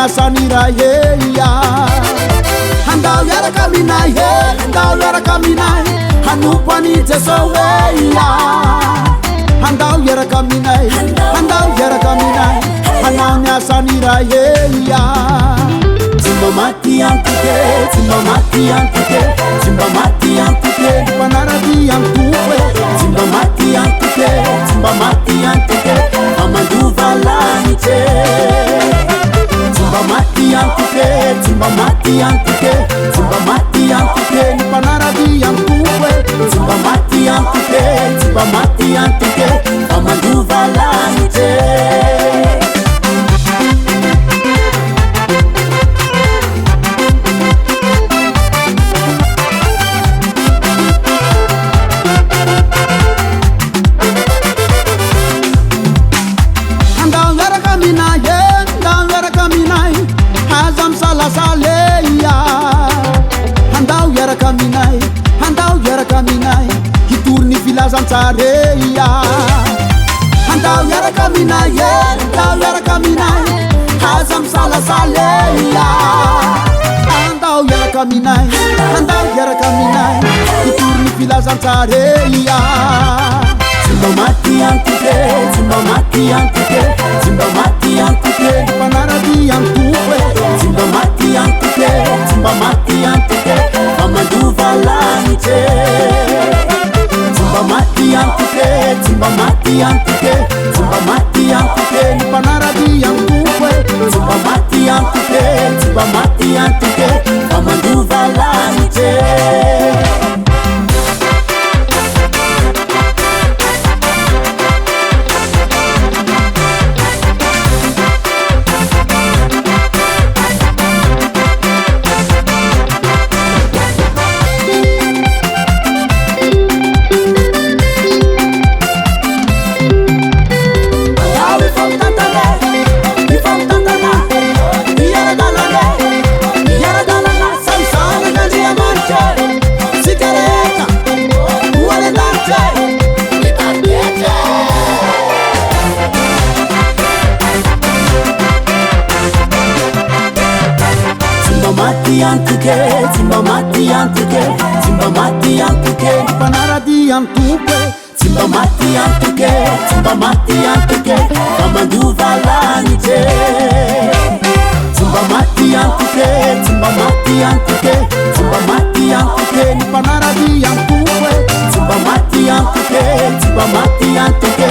niasaniraheia handao iaraka minay he handao iaraka minay hanompoany jesoeia handao iaraka minay handao iaraka minay hanao niasaniraheia Simba mati antuke, simba mati antuke, simba mati antuke, panaradi antuke, simba mati antuke, simba mati antuke, amanduva lanite. Simba mati antuke, simba mati antuke, simba mati antuke, panaradi antuke, simba mati antuke, simba mati antuke, amanduva lanite. Handao iaraka minay hitory ny filazantsareia handao iaraka minay handao iaraka minay haza misalasaleia handao iaraka minay hitory ny filazantsareia Simba mati antuke, simba mati antuke, simba mati antuke, panaradi antuke, simba mati antuke, simba mati antuke, amanduva lanite. Simba mati antuke, simba mati antuke, simba mati antuke, panaradi antuke, simba mati antuke, simba mati antuke, amanduva lanite. Simba mati antuke, simba mati antuke, panaradi antuke, simba mati antuke, simba mati antuke, amanduva lanite. Simba mati antuke, simba mati antuke, simba mati antuke, panaradi antuke, simba mati antuke, simba mati antuke.